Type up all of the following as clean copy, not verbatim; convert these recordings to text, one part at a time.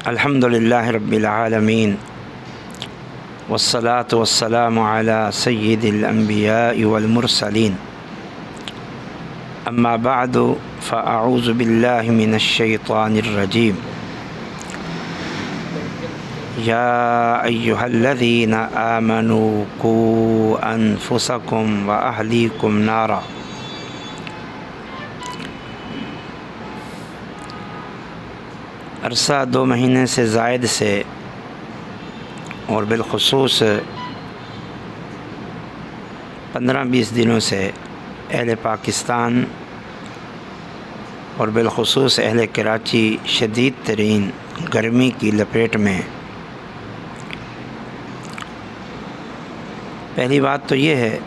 الحمد للہ رب العالمین والصلاة والسلام علی سید الانبیاء والمرسلین اما بعد فاعوذ باللہ من الشیطان الرجیم یا ایہا الذین آمنوا قوا انفسکم واہلیکم نارا۔ عرصہ 2 مہینے سے زائد سے اور بالخصوص 15-20 دنوں سے اہل پاکستان اور بالخصوص اہل کراچی شدید ترین گرمی کی لپیٹ میں۔ پہلی بات تو یہ ہے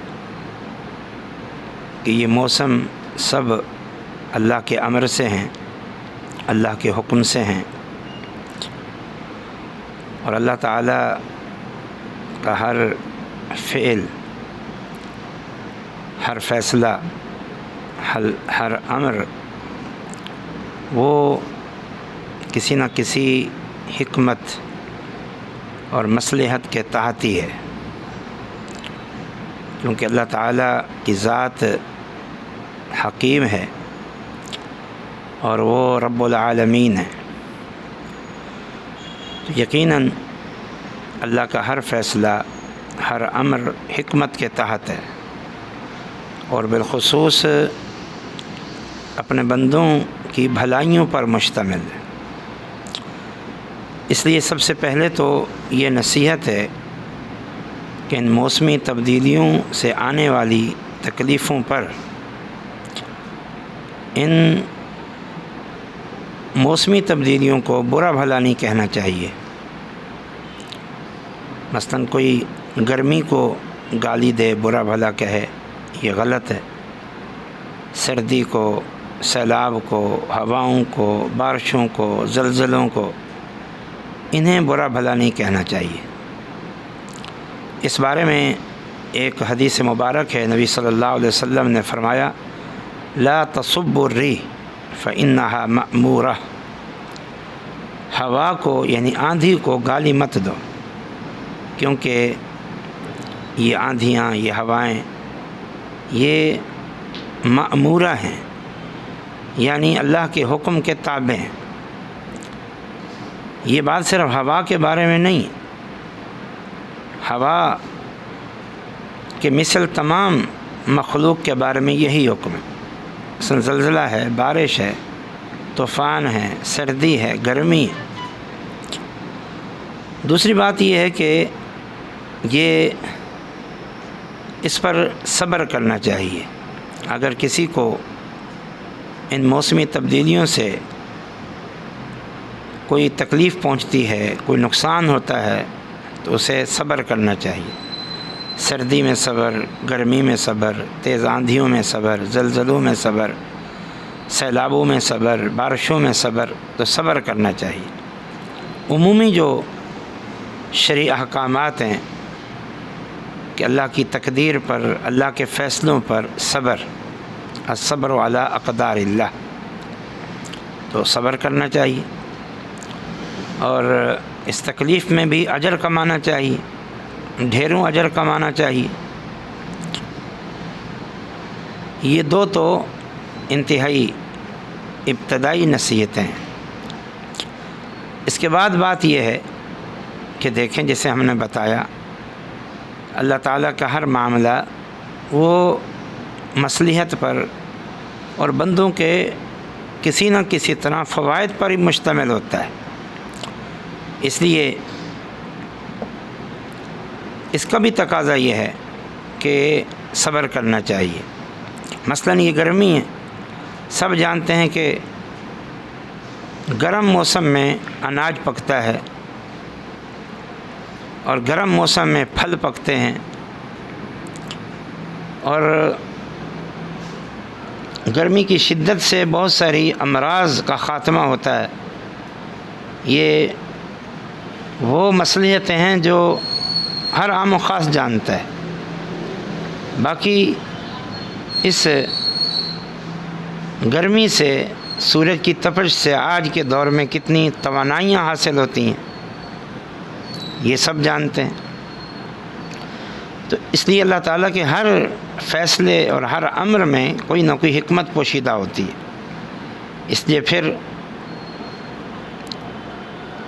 کہ یہ موسم سب اللہ کے امر سے ہیں، اللہ کے حکم سے ہیں، اور اللہ تعالیٰ کا ہر فعل، ہر فیصلہ، ہر امر وہ کسی نہ کسی حکمت اور مصلحت کے تحت ہی ہے، کیونکہ اللہ تعالیٰ کی ذات حکیم ہے اور وہ رب العالمین ہے، تو یقیناً اللہ کا ہر فیصلہ، ہر امر حکمت کے تحت ہے اور بالخصوص اپنے بندوں کی بھلائیوں پر مشتمل ہے۔ اس لیے سب سے پہلے تو یہ نصیحت ہے کہ ان موسمی تبدیلیوں سے آنے والی تکلیفوں پر، ان موسمی تبدیلیوں کو برا بھلا نہیں کہنا چاہیے۔ مثلاً کوئی گرمی کو گالی دے، برا بھلا کہے، یہ غلط ہے۔ سردی کو، سیلاب کو، ہواؤں کو، بارشوں کو، زلزلوں کو، انہیں برا بھلا نہیں کہنا چاہیے۔ اس بارے میں ایک حدیث مبارک ہے، نبی صلی اللہ علیہ وسلم نے فرمایا لا تصبوا الريح فإنها مأمورہ۔ ہوا کو یعنی آندھی کو گالی مت دو، کیونکہ یہ آندھیاں، یہ ہوائیں، یہ مأمورہ ہیں، یعنی اللہ کے حکم کے تابع ہیں۔ یہ بات صرف ہوا کے بارے میں نہیں، ہوا کے مثل تمام مخلوق کے بارے میں یہی حکم ہے۔ مثلا زلزلہ ہے، بارش ہے، طوفان ہے، سردی ہے، گرمی ہے۔ دوسری بات یہ ہے کہ یہ اس پر صبر کرنا چاہیے۔ اگر کسی کو ان موسمی تبدیلیوں سے کوئی تکلیف پہنچتی ہے، کوئی نقصان ہوتا ہے، تو اسے صبر کرنا چاہیے۔ سردی میں صبر، گرمی میں صبر، تیز آندھیوں میں صبر، زلزلوں میں صبر، سیلابوں میں صبر، بارشوں میں صبر، تو صبر کرنا چاہیے۔ عمومی جو شرعی احکامات ہیں کہ اللہ کی تقدیر پر، اللہ کے فیصلوں پر صبر، الصبر علی اقدار اللہ، تو صبر کرنا چاہیے اور اس تکلیف میں بھی اجر کمانا چاہیے، ڈھیروں اجر کمانا چاہیے۔ یہ 2 تو انتہائی ابتدائی نصیحتیں ہیں۔ اس کے بعد بات یہ ہے کہ دیکھیں، جیسے ہم نے بتایا، اللہ تعالیٰ کا ہر معاملہ وہ مصلحت پر اور بندوں کے کسی نہ کسی طرح فوائد پر ہی مشتمل ہوتا ہے۔ اس لیے اس کا بھی تقاضا یہ ہے کہ صبر کرنا چاہیے۔ مثلاً یہ گرمی ہے، سب جانتے ہیں کہ گرم موسم میں اناج پکتا ہے اور گرم موسم میں پھل پکتے ہیں، اور گرمی کی شدت سے بہت ساری امراض کا خاتمہ ہوتا ہے۔ یہ وہ مصلحتیں ہیں جو ہر عام و خاص جانتا ہے۔ باقی اس گرمی سے سورج کی تپش سے آج کے دور میں کتنی توانائیاں حاصل ہوتی ہیں، یہ سب جانتے ہیں۔ تو اس لیے اللہ تعالیٰ کے ہر فیصلے اور ہر امر میں کوئی نہ کوئی حکمت پوشیدہ ہوتی ہے، اس لیے پھر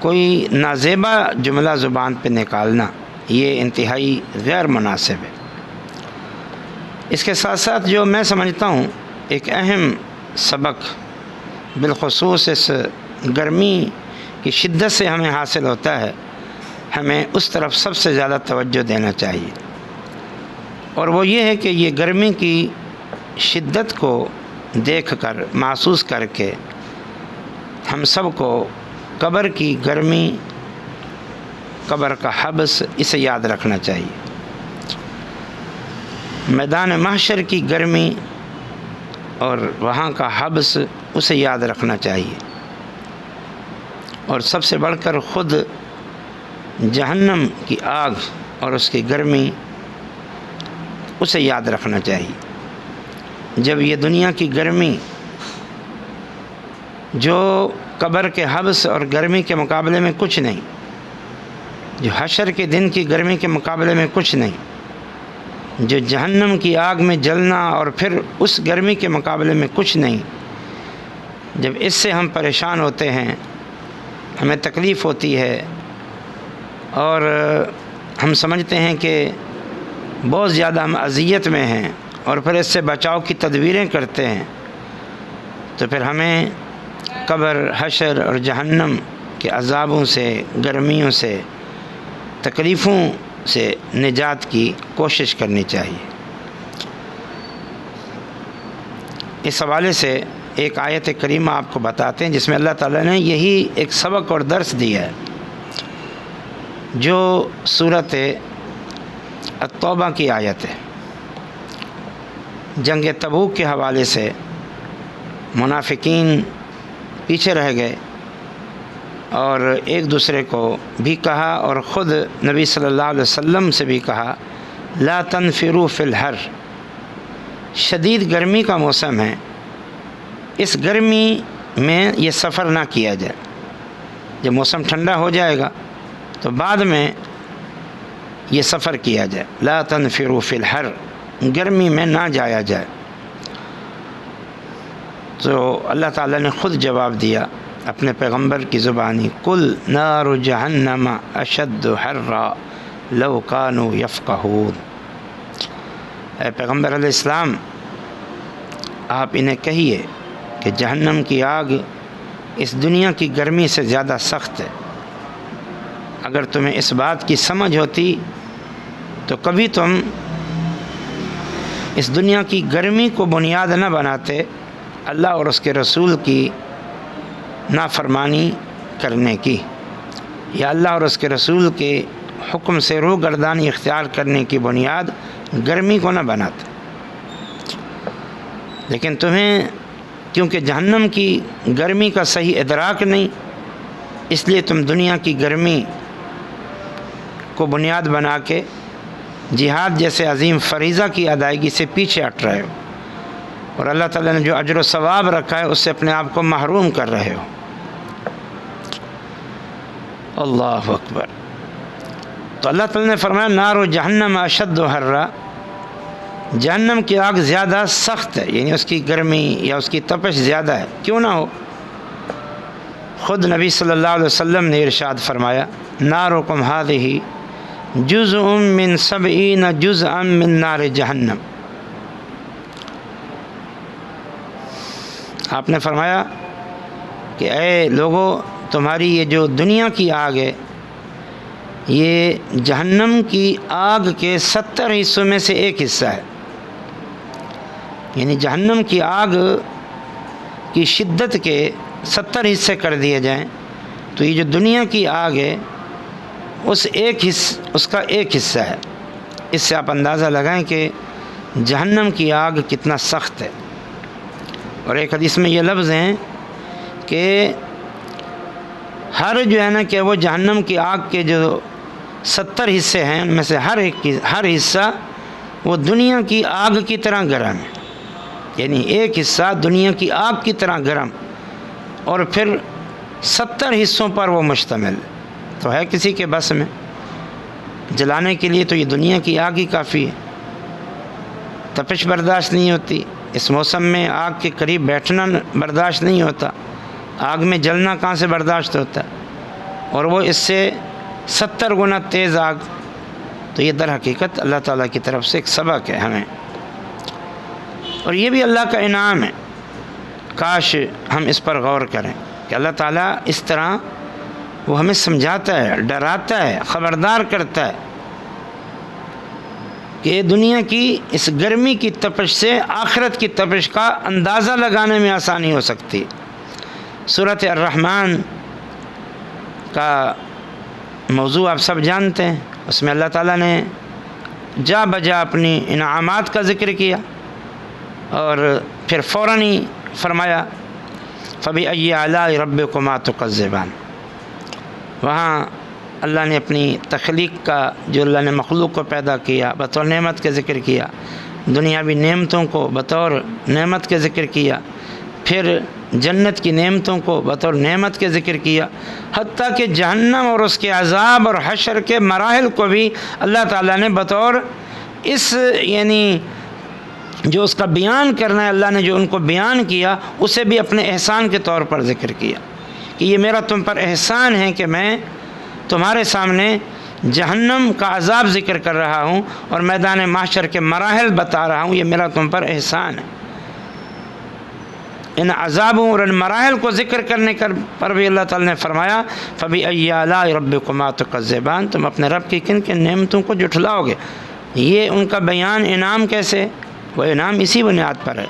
کوئی نازیبا جملہ زبان پہ نکالنا یہ انتہائی غیر مناسب ہے۔ اس کے ساتھ ساتھ جو میں سمجھتا ہوں ایک اہم سبق بالخصوص اس گرمی کی شدت سے ہمیں حاصل ہوتا ہے، ہمیں اس طرف سب سے زیادہ توجہ دینا چاہیے، اور وہ یہ ہے کہ یہ گرمی کی شدت کو دیکھ کر محسوس کر کے ہم سب کو قبر کی گرمی، قبر کا حبس اسے یاد رکھنا چاہیے، میدان محشر کی گرمی اور وہاں کا حبس اسے یاد رکھنا چاہیے، اور سب سے بڑھ کر خود جہنم کی آگ اور اس کی گرمی اسے یاد رکھنا چاہیے۔ جب یہ دنیا کی گرمی جو قبر کے حبس اور گرمی کے مقابلے میں کچھ نہیں، جو حشر کے دن کی گرمی کے مقابلے میں کچھ نہیں، جو جہنم کی آگ میں جلنا اور پھر اس گرمی کے مقابلے میں کچھ نہیں، جب اس سے ہم پریشان ہوتے ہیں، ہمیں تکلیف ہوتی ہے اور ہم سمجھتے ہیں کہ بہت زیادہ ہم اذیت میں ہیں اور پھر اس سے بچاؤ کی تدبیریں کرتے ہیں، تو پھر ہمیں قبر، حشر اور جہنم کے عذابوں سے، گرمیوں سے، تکلیفوں سے نجات کی کوشش کرنی چاہیے۔ اس حوالے سے ایک آیت کریمہ آپ کو بتاتے ہیں جس میں اللہ تعالیٰ نے یہی ایک سبق اور درس دیا ہے، جو سورۃ التوبہ کی آیت ہے۔ جنگ تبوک کے حوالے سے منافقین پیچھے رہ گئے اور ایک دوسرے کو بھی کہا اور خود نبی صلی اللہ علیہ وسلم سے بھی کہا، لا تنفروا فی الحر، شدید گرمی کا موسم ہے، اس گرمی میں یہ سفر نہ کیا جائے، جب موسم ٹھنڈا ہو جائے گا تو بعد میں یہ سفر کیا جائے، لا تنفروا فی الحر، گرمی میں نہ جایا جائے۔ تو اللہ تعالیٰ نے خود جواب دیا اپنے پیغمبر کی زبانی، قل نار جہنم اشد حرا لو کانوا یفقہون، اے پیغمبر علیہ السلام آپ انہیں کہیے کہ جہنم کی آگ اس دنیا کی گرمی سے زیادہ سخت ہے، اگر تمہیں اس بات کی سمجھ ہوتی تو کبھی تم اس دنیا کی گرمی کو بنیاد نہ بناتے اللہ اور اس کے رسول کی نافرمانی کرنے کی، یا اللہ اور اس کے رسول کے حکم سے روگردانی اختیار کرنے کی بنیاد گرمی کو نہ بناتے۔ لیکن تمہیں کیونکہ جہنم کی گرمی کا صحیح ادراک نہیں، اس لیے تم دنیا کی گرمی کو بنیاد بنا کے جہاد جیسے عظیم فریضہ کی ادائیگی سے پیچھے ہٹ رہے ہو، اور اللہ تعالیٰ نے جو اجر و ثواب رکھا ہے اس سے اپنے آپ کو محروم کر رہے ہو۔ اللہ اکبر۔ تو اللہ تعالیٰ نے فرمایا نار جہنم اشد حرا، جہنم کی آگ زیادہ سخت ہے، یعنی اس کی گرمی یا اس کی تپش زیادہ ہے، کیوں نہ ہو۔ خود نبی صلی اللہ علیہ وسلم نے ارشاد فرمایا، نارکم ہذہ جزء من 70 جزءا من نار جہنم، آپ نے فرمایا کہ اے لوگو تمہاری یہ جو دنیا کی آگ ہے یہ جہنم کی آگ کے 70 حصوں میں سے ایک حصہ ہے، یعنی جہنم کی آگ کی شدت کے 70 حصے کر دیے جائیں تو یہ جو دنیا کی آگ ہے اس کا ایک حصہ ہے۔ اس سے آپ اندازہ لگائیں کہ جہنم کی آگ کتنا سخت ہے۔ اور ایک حدیث میں یہ لفظ ہیں کہ ہر جو ہے نا کہ وہ جہنم کی آگ کے جو 70 حصے ہیں ان میں سے ہر حصہ وہ دنیا کی آگ کی طرح گرم ہے، یعنی ایک حصہ دنیا کی آگ کی طرح گرم اور پھر 70 حصوں پر وہ مشتمل تو ہے کسی کے بس میں؟ جلانے کے لیے تو یہ دنیا کی آگ ہی کافی ہے، تپش برداشت نہیں ہوتی، اس موسم میں آگ کے قریب بیٹھنا برداشت نہیں ہوتا، آگ میں جلنا کہاں سے برداشت ہوتا ہے، اور وہ اس سے 70 گنا تیز آگ۔ تو یہ در حقیقت اللہ تعالیٰ کی طرف سے ایک سبق ہے ہمیں، اور یہ بھی اللہ کا انعام ہے۔ کاش ہم اس پر غور کریں کہ اللہ تعالیٰ اس طرح وہ ہمیں سمجھاتا ہے، ڈراتا ہے، خبردار کرتا ہے کہ دنیا کی اس گرمی کی تپش سے آخرت کی تپش کا اندازہ لگانے میں آسانی ہو سکتی۔ سورۃ الرحمن کا موضوع آپ سب جانتے ہیں، اس میں اللہ تعالیٰ نے جا بجا اپنی انعامات کا ذکر کیا اور پھر فوراً ہی فرمایا فَبِأَيِّ آلَاءِ رَبِّكُمَا تُكَذِّبَانِ۔ وہاں اللہ نے اپنی تخلیق کا، جو اللہ نے مخلوق کو پیدا کیا، بطور نعمت کے ذکر کیا، دنیاوی نعمتوں کو بطور نعمت کے ذکر کیا، پھر جنت کی نعمتوں کو بطور نعمت کے ذکر کیا، حتیٰ کہ جہنم اور اس کے عذاب اور حشر کے مراحل کو بھی اللہ تعالیٰ نے بطور اس یعنی جو اس کا بیان کرنا ہے، اللہ نے جو ان کو بیان کیا اسے بھی اپنے احسان کے طور پر ذکر کیا کہ یہ میرا تم پر احسان ہے کہ میں تمہارے سامنے جہنم کا عذاب ذکر کر رہا ہوں اور میدان محشر کے مراحل بتا رہا ہوں، یہ میرا تم پر احسان ہے۔ ان عذابوں اور ان مراحل کو ذکر کرنے پر بھی اللہ تعالیٰ نے فرمایا فَبِأَيِّ آلَاءِ رَبِّكُمَا تُكَذِّبَانِ، تم اپنے رب کی کن کن نعمتوں کو جھٹلاؤ گے۔ یہ ان کا بیان انعام کیسے؟ وہ انعام اسی بنیاد پر ہے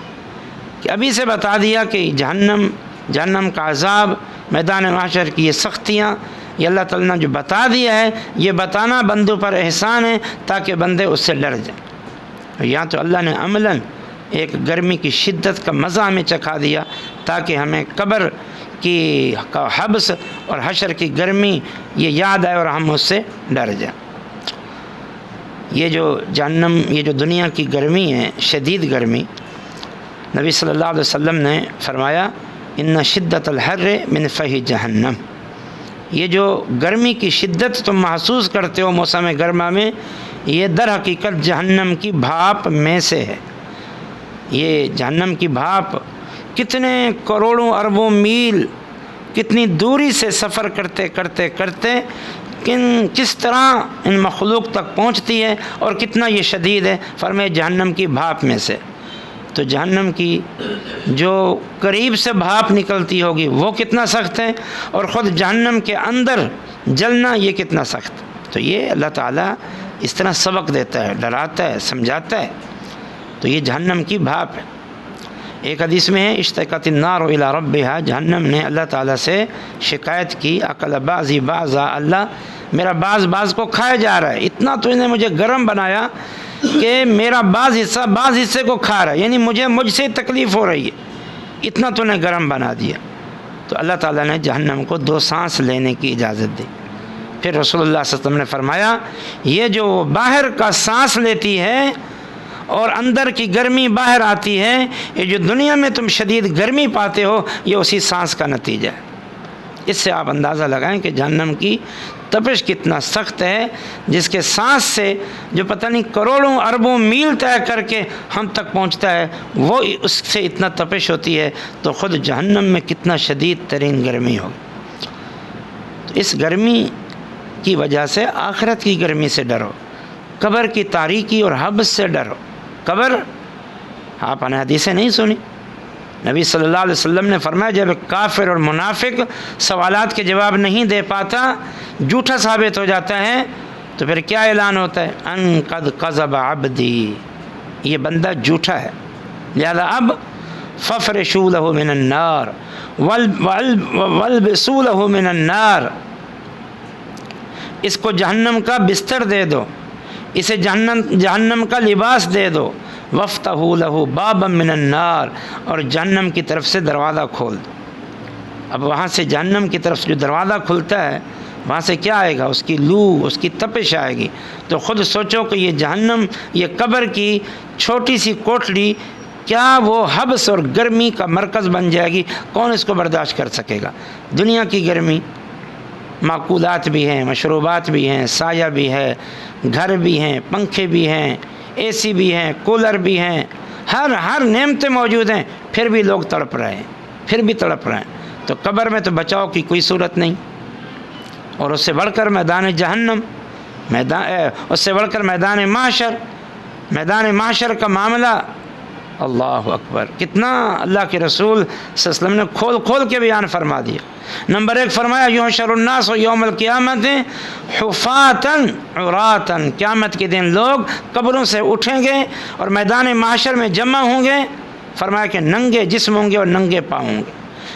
کہ ابھی سے بتا دیا کہ جہنم کا عذاب، میدان محشر کی یہ سختیاں، یہ اللہ تعالیٰ نے جو بتا دیا ہے، یہ بتانا بندوں پر احسان ہے تاکہ بندے اس سے ڈر جائیں۔ یہاں تو اللہ نے عملاً ایک گرمی کی شدت کا مزہ ہمیں چکھا دیا تاکہ ہمیں قبر کی حبس اور حشر کی گرمی یہ یاد آئے اور ہم اس سے ڈر جائیں۔ یہ جو جہنم، یہ جو دنیا کی گرمی ہے، شدید گرمی، نبی صلی اللہ علیہ وسلم نے فرمایا ان شدت الحر من فیح جہنم، یہ جو گرمی کی شدت تم محسوس کرتے ہو موسم گرما میں، یہ در حقیقت جہنم کی بھاپ میں سے ہے۔ یہ جہنم کی بھاپ کتنے کروڑوں اربوں میل، کتنی دوری سے سفر کرتے کرتے کرتے کس طرح ان مخلوق تک پہنچتی ہے اور کتنا یہ شدید ہے، فرمائے جہنم کی بھاپ میں سے۔ تو جہنم کی جو قریب سے بھاپ نکلتی ہوگی وہ کتنا سخت ہے، اور خود جہنم کے اندر جلنا یہ کتنا سخت۔ تو یہ اللہ تعالیٰ اس طرح سبق دیتا ہے، ڈراتا ہے، سمجھاتا ہے۔ تو یہ جہنم کی بھاپ ہے۔ ایک حدیث میں ہے اشتقت النار الی ربہا، جہنم نے اللہ تعالیٰ سے شکایت کی اکل بعضی بعضا، اللہ میرا بعض کو کھایا جا رہا ہے، اتنا تو انہیں مجھے گرم بنایا کہ میرا بعض حصے کو کھا رہا ہے، یعنی مجھ سے تکلیف ہو رہی ہے، اتنا تو نے گرم بنا دیا۔ تو اللہ تعالیٰ نے جہنم کو 2 سانس لینے کی اجازت دی۔ پھر رسول اللہ صلی اللہ علیہ وسلم نے فرمایا یہ جو باہر کا سانس لیتی ہے اور اندر کی گرمی باہر آتی ہے، یہ جو دنیا میں تم شدید گرمی پاتے ہو یہ اسی سانس کا نتیجہ ہے۔ اس سے آپ اندازہ لگائیں کہ جہنم کی تپش کتنا سخت ہے، جس کے سانس سے جو پتہ نہیں کروڑوں اربوں میل طے کر کے ہم تک پہنچتا ہے، وہ اس سے اتنا تپش ہوتی ہے، تو خود جہنم میں کتنا شدید ترین گرمی ہوگی۔ تو اس گرمی کی وجہ سے آخرت کی گرمی سے ڈرو، قبر کی تاریکی اور حبس سے ڈرو۔ قبر، آپ نے حدیثیں نہیں سنی؟ نبی صلی اللہ علیہ وسلم نے فرمایا جب کافر اور منافق سوالات کے جواب نہیں دے پاتا، جھوٹا ثابت ہو جاتا ہے، تو پھر کیا اعلان ہوتا ہے؟ ان قد کذب عبدی، یہ بندہ جھوٹا ہے، لہذا اب ففرشوا له من النار والبسوا له من النار، اس کو جہنم کا بستر دے دو، اسے جہنم کا لباس دے دو، وفتحوا له بابا من النار، اور جہنم کی طرف سے دروازہ کھول دو۔ اب وہاں سے جہنم کی طرف جو دروازہ کھلتا ہے وہاں سے کیا آئے گا؟ اس کی لو، اس کی تپش آئے گی۔ تو خود سوچو کہ یہ جہنم، یہ قبر کی چھوٹی سی کوٹڑی کیا وہ حبس اور گرمی کا مرکز بن جائے گی؟ کون اس کو برداشت کر سکے گا؟ دنیا کی گرمی، معقولات بھی ہیں، مشروبات بھی ہیں، سایہ بھی ہے، گھر بھی ہیں، پنکھے بھی ہیں، اے سی بھی ہیں، کولر بھی ہیں، ہر نعمتیں موجود ہیں، پھر بھی لوگ تڑپ رہے ہیں، تو قبر میں تو بچاؤ کی کوئی صورت نہیں۔ اور اس سے بڑھ کر میدان جہنم، اس سے بڑھ کر میدان محشر کا معاملہ، اللہ اکبر، کتنا اللہ کے رسول صلی اللہ علیہ وسلم نے کھول کے بیان فرما دیا۔ نمبر 1 فرمایا یحشر الناس یوم القیامت حفاتن عراتن، قیامت کے دن لوگ قبروں سے اٹھیں گے اور میدان محشر میں جمع ہوں گے، فرمایا کہ ننگے جسم ہوں گے اور ننگے پاؤں ہوں گے۔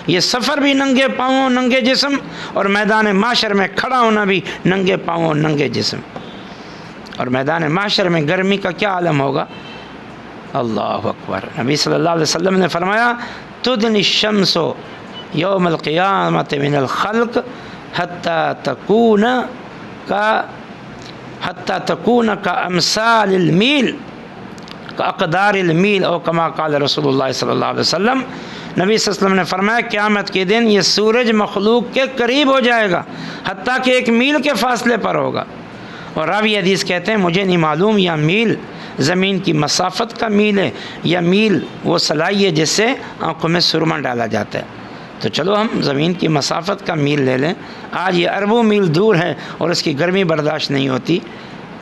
یہ سفر بھی ننگے پاؤں ننگے جسم، اور میدان محشر میں کھڑا ہونا بھی ننگے پاؤں ننگے جسم۔ اور میدان محشر میں گرمی کا کیا عالم ہوگا؟ اللہ اکبر۔ نبی صلی اللہ علیہ وسلم نے فرمایا تدنی الشمس یوم القیامت من الخلق حتی تکون کا امثال المیل کا اقدار المیل، او کما قال رسول اللہ صلی اللہ علیہ وسلم۔ نبی صلی اللہ علیہ وسلم نے فرمایا قیامت کے دن یہ سورج مخلوق کے قریب ہو جائے گا، حتیٰ کہ 1 میل کے فاصلے پر ہوگا۔ اور راوی حدیث کہتے ہیں مجھے نہیں معلوم یا میل زمین کی مسافت کا میل ہے یا میل وہ سلائی ہے جس سے آنکھوں میں سرما ڈالا جاتا ہے، تو چلو ہم زمین کی مسافت کا میل لے لیں۔ آج یہ اربوں میل دور ہے اور اس کی گرمی برداشت نہیں ہوتی۔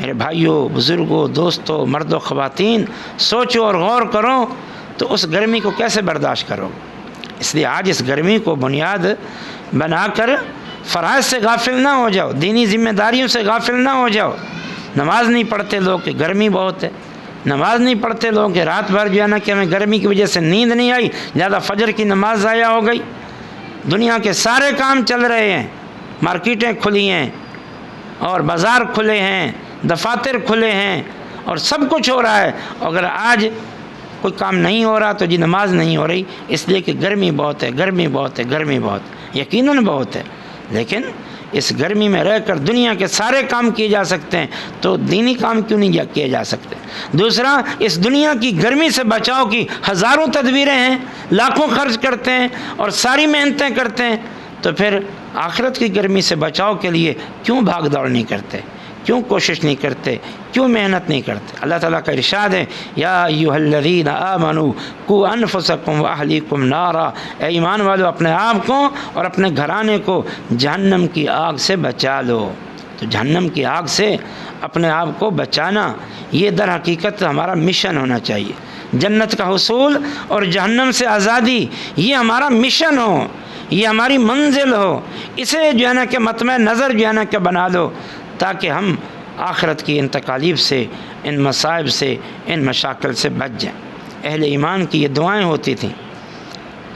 میرے بھائیوں، بزرگوں، دوستوں، مرد و خواتین، سوچو اور غور کرو تو اس گرمی کو کیسے برداشت کرو؟ اس لیے آج اس گرمی کو بنیاد بنا کر فرائض سے غافل نہ ہو جاؤ، دینی ذمہ داریوں سے غافل نہ ہو جاؤ۔ نماز نہیں پڑھتے لوگ کہ گرمی بہت ہے، نماز نہیں پڑھتے لوگ کہ رات بھر جو ہے نا کہ ہمیں گرمی کی وجہ سے نیند نہیں آئی، زیادہ فجر کی نماز ضائع ہو گئی۔ دنیا کے سارے کام چل رہے ہیں، مارکیٹیں کھلی ہیں اور بازار کھلے ہیں، دفاتر کھلے ہیں اور سب کچھ ہو رہا ہے، اگر آج کوئی کام نہیں ہو رہا تو جی نماز نہیں ہو رہی، اس لیے کہ گرمی بہت ہے، گرمی بہت ہے، گرمی بہت ہے۔ یقیناً بہت ہے، لیکن اس گرمی میں رہ کر دنیا کے سارے کام کیے جا سکتے ہیں تو دینی کام کیوں نہیں کیے جا سکتے؟ دوسرا، اس دنیا کی گرمی سے بچاؤ کی ہزاروں تدبیریں ہیں، لاکھوں خرچ کرتے ہیں اور ساری محنتیں کرتے ہیں، تو پھر آخرت کی گرمی سے بچاؤ کے لیے کیوں بھاگ دوڑ نہیں کرتے؟ کیوں کوشش نہیں کرتے؟ کیوں محنت نہیں کرتے؟ اللہ تعالیٰ کا ارشاد ہے یا ایھا الذین آمنوا قوا انفسکم واہلیکم نارا، اے ایمان والو اپنے آپ کو اور اپنے گھرانے کو جہنم کی آگ سے بچا لو۔ تو جہنم کی آگ سے اپنے آپ کو بچانا یہ در حقیقت ہمارا مشن ہونا چاہیے۔ جنت کا حصول اور جہنم سے آزادی یہ ہمارا مشن ہو، یہ ہماری منزل ہو، اسے جو ہے نا کہ مطمع نظر جو ہے نا کہ بنا لو، تاکہ ہم آخرت کی ان تکالیف سے، ان مصائب سے، ان مشاکل سے بچ جائیں۔ اہل ایمان کی یہ دعائیں ہوتی تھیں،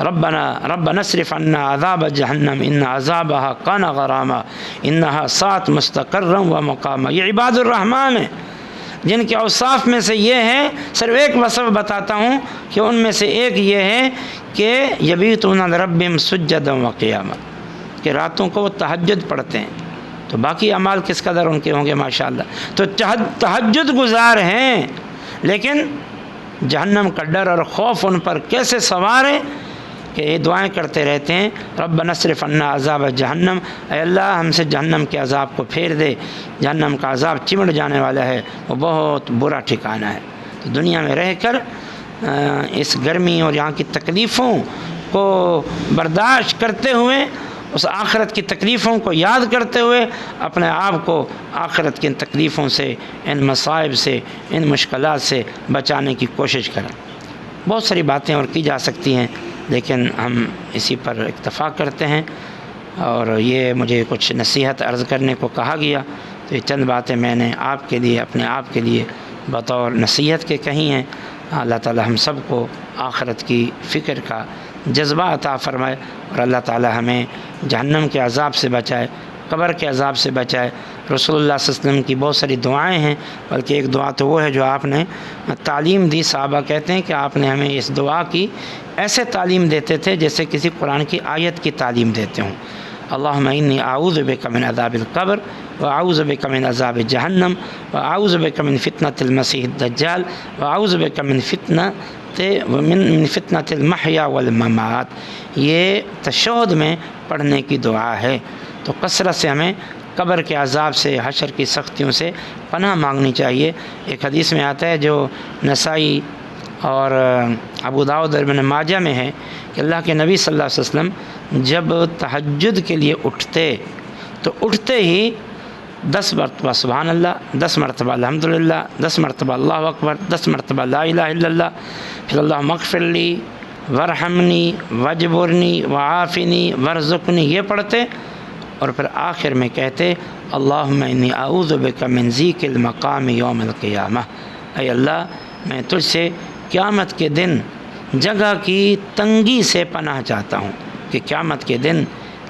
ربنا اصرف عنا عذاب جہنم ان عذابها کان غراما انها ساءت مستقرا ومقاما۔ یہ عباد الرحمن ہیں جن کے اوصاف میں سے یہ ہے، صرف ایک وصف بتاتا ہوں کہ ان میں سے ایک یہ ہے کہ یبیتون لربہم سجدا وقیاما، کہ راتوں کو وہ تہجد پڑھتے ہیں، تو باقی اعمال کس قدر ان کے ہوں گے ماشاءاللہ۔ تو تہجد گزار ہیں، لیکن جہنم کا ڈر اور خوف ان پر کیسے سوار ہے کہ یہ دعائیں کرتے رہتے ہیں، ربنا اصرف عنا عذاب جہنم، اے اللہ ہم سے جہنم کے عذاب کو پھیر دے، جہنم کا عذاب چمٹ جانے والا ہے، وہ بہت برا ٹھکانہ ہے۔ تو دنیا میں رہ کر اس گرمی اور یہاں کی تکلیفوں کو برداشت کرتے ہوئے، اس آخرت کی تکلیفوں کو یاد کرتے ہوئے اپنے آپ کو آخرت کی ان تکلیفوں سے، ان مصائب سے، ان مشکلات سے بچانے کی کوشش کریں۔ بہت ساری باتیں اور کی جا سکتی ہیں، لیکن ہم اسی پر اکتفا کرتے ہیں، اور یہ مجھے کچھ نصیحت عرض کرنے کو کہا گیا، تو یہ چند باتیں میں نے آپ کے لیے، اپنے آپ کے لیے بطور نصیحت کے کہی ہیں۔ اللہ تعالی ہم سب کو آخرت کی فکر کا جذبہ عطا فرمائے، اور اللہ تعالی ہمیں جہنم کے عذاب سے بچائے، قبر کے عذاب سے بچائے۔ رسول اللہ صلی اللہ علیہ وسلم کی بہت ساری دعائیں ہیں، بلکہ ایک دعا تو وہ ہے جو آپ نے تعلیم دی، صحابہ کہتے ہیں کہ آپ نے ہمیں اس دعا کی ایسے تعلیم دیتے تھے جیسے کسی قرآن کی آیت کی تعلیم دیتے ہوں۔ اللہم انی اعوذ بک من عذاب القبر واعوذ بک من عذاب جہنم واعوذ بک من فتنۃ المسیح الدجال واعوذ بک من من فتنۃ المحیا والممات، یہ تشہد میں پڑھنے کی دعا ہے۔ تو کثرت سے ہمیں قبر کے عذاب سے، حشر کی سختیوں سے پناہ مانگنی چاہیے۔ ایک حدیث میں آتا ہے جو نسائی اور ابو داؤد اور ابن ماجہ میں ہے کہ اللہ کے نبی صلی اللہ علیہ وسلم جب تہجد کے لیے اٹھتے تو اٹھتے ہی 10 مرتبہ سبحان اللہ، 10 مرتبہ الحمدللہ، 10 مرتبہ اللہ اکبر، 10 مرتبہ لا الہ الا اللہ، پھر اللہم اغفر لی ورحمنی وجبرنی وعافنی ورزقنی، یہ پڑھتے اور پھر آخر میں کہتے اللہم انی اعوذ بک من ضیق المقام یوم القیامہ، اے اللہ میں تجھ سے قیامت کے دن جگہ کی تنگی سے پناہ چاہتا ہوں، کہ قیامت کے دن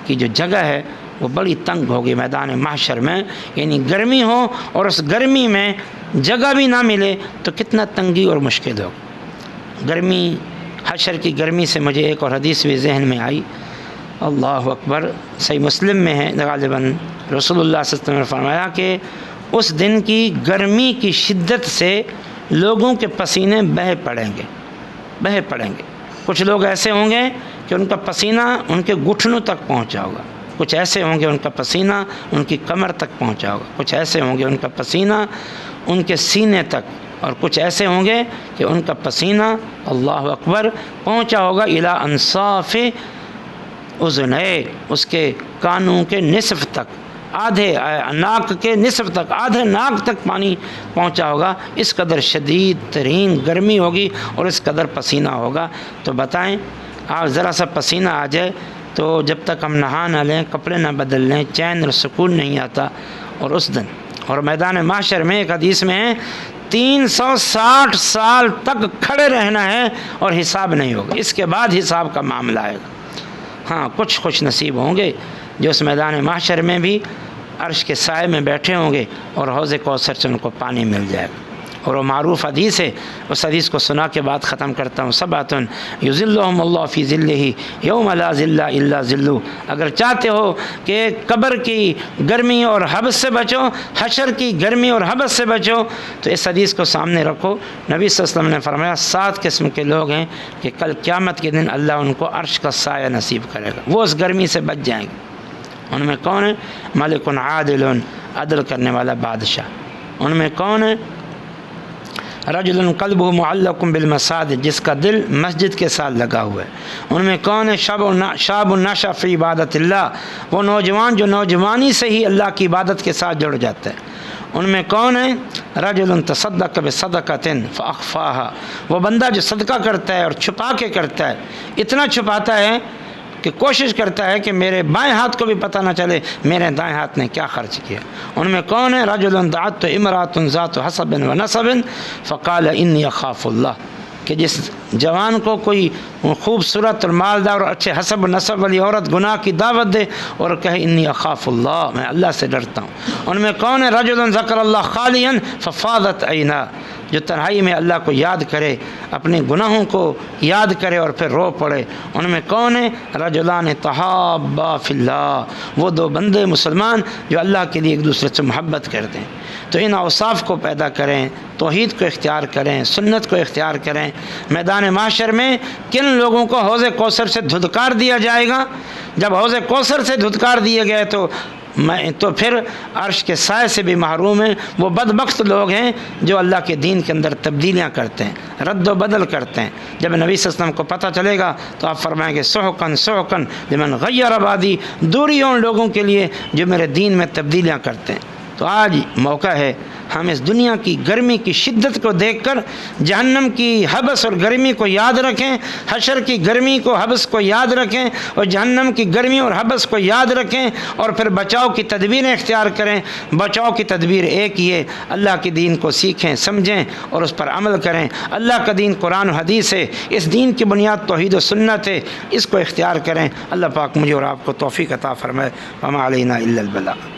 کی جو جگہ ہے وہ بڑی تنگ ہوگی میدان محشر میں، یعنی گرمی ہو اور اس گرمی میں جگہ بھی نہ ملے تو کتنا تنگی اور مشکل ہو۔ گرمی، حشر کی گرمی سے مجھے ایک اور حدیث بھی ذہن میں آئی، اللہ اکبر، صحیح مسلم میں ہے، غالباً رسول اللہ صلی اللہ علیہ وسلم نے فرمایا کہ اس دن کی گرمی کی شدت سے لوگوں کے پسینے بہہ پڑیں گے۔ کچھ لوگ ایسے ہوں گے کہ ان کا پسینہ ان کے گھٹنوں تک پہنچا ہوگا، کچھ ایسے ہوں گے ان کا پسینہ ان کی کمر تک پہنچا ہوگا، کچھ ایسے ہوں گے ان کا پسینہ ان کے سینے تک، اور کچھ ایسے ہوں گے کہ ان کا پسینہ اللہ اکبر پہنچا ہوگا الی انصاف اذنیہ، اس کے کانوں کے نصف تک، آدھے ناک کے نصف تک، آدھے ناک تک پانی پہنچا ہوگا، اس قدر شدید ترین گرمی ہوگی اور اس قدر پسینہ ہوگا۔ تو بتائیں آپ ذرا سا پسینہ آ جائے تو جب تک ہم نہا نہ لیں، کپڑے نہ بدل لیں، چین اور سکون نہیں آتا۔ اور اس دن اور میدان محشر میں ایک حدیث میں ہے 360 سال تک کھڑے رہنا ہے اور حساب نہیں ہوگا، اس کے بعد حساب کا معاملہ آئے گا۔ ہاں کچھ خوش نصیب ہوں گے جو اس میدان محشر میں بھی عرش کے سائے میں بیٹھے ہوں گے اور حوض کوثر سے ان کو پانی مل جائے گا۔ اور وہ معروف حدیث ہے، اس حدیث کو سنا کے بعد ختم کرتا ہوں۔ سبعۃ یظلھم اللہ فی ظلہ یوم لا ظل الا ظلہ، اگر چاہتے ہو کہ قبر کی گرمی اور حبس سے بچو، حشر کی گرمی اور حبس سے بچو، تو اس حدیث کو سامنے رکھو۔ نبی صلی اللہ علیہ وسلم نے فرمایا 7 قسم کے لوگ ہیں کہ کل قیامت کے دن اللہ ان کو عرش کا سایہ نصیب کرے گا، وہ اس گرمی سے بچ جائیں گے۔ ان میں کون ہے؟ ملک عادل، عدل کرنے والا بادشاہ۔ ان میں کون ہے؟ رجل قلبہ معلق بالمساجد، جس کا دل مسجد کے ساتھ لگا ہوا ہے۔ ان میں کون ہے؟ شاب نشأ فی عبادت اللہ، وہ نوجوان جو نوجوانی سے ہی اللہ کی عبادت کے ساتھ جڑ جاتا ہے۔ ان میں کون ہے؟ رجل تصدق بصدقۃ فاخفاها، وہ بندہ جو صدقہ کرتا ہے اور چھپا کے کرتا ہے، اتنا چھپاتا ہے کہ کوشش کرتا ہے کہ میرے بائیں ہاتھ کو بھی پتہ نہ چلے میرے دائیں ہاتھ نے کیا خرچ کیا۔ ان میں کون ہے؟ رجل دعت امرأۃ ذات حسب و نسب فقال انی اخاف اللہ، کہ جس جوان کو کوئی خوبصورت اور مالدار اور اچھے حسب و نسب والی عورت گناہ کی دعوت دے اور کہے انی اخاف اللہ، میں اللہ سے ڈرتا ہوں۔ ان میں کون ہے؟ رجل ذکر اللہ خالیا ففاضت عینا، جو تنہائی میں اللہ کو یاد کرے، اپنے گناہوں کو یاد کرے اور پھر رو پڑے۔ ان میں کون ہے؟ رجلان تحابا فی اللہ، وہ 2 بندے مسلمان جو اللہ کے لیے ایک دوسرے سے محبت کرتے ہیں۔ تو ان اوصاف کو پیدا کریں، توحید کو اختیار کریں، سنت کو اختیار کریں۔ میدان محشر میں کن لوگوں کو حوض کوثر سے دھتکار دیا جائے گا؟ جب حوض کوثر سے دھتکار دیے گئے تو پھر عرش کے سائے سے بھی محروم ہیں۔ وہ بدبخت لوگ ہیں جو اللہ کے دین کے اندر تبدیلیاں کرتے ہیں، رد و بدل کرتے ہیں۔ جب نبی صلی اللہ علیہ وسلم کو پتہ چلے گا تو آپ فرمائیں گے سحقاً سحقاً لمن غیر عبادی، دوری ان لوگوں کے لیے جو میرے دین میں تبدیلیاں کرتے ہیں۔ تو آج موقع ہے ہم اس دنیا کی گرمی کی شدت کو دیکھ کر جہنم کی حبس اور گرمی کو یاد رکھیں، حشر کی گرمی کو حبس کو یاد رکھیں اور جہنم کی گرمی اور حبس کو یاد رکھیں، اور پھر بچاؤ کی تدبیریں اختیار کریں۔ بچاؤ کی تدبیر ایک ہی ہے، اللہ کے دین کو سیکھیں، سمجھیں اور اس پر عمل کریں۔ اللہ کا دین قرآن و حدیث ہے، اس دین کی بنیاد توحید و سنت ہے، اس کو اختیار کریں۔ اللہ پاک مجھے اور آپ کو توفیق عطا فرمائے۔ وما علینا الا البلاغ۔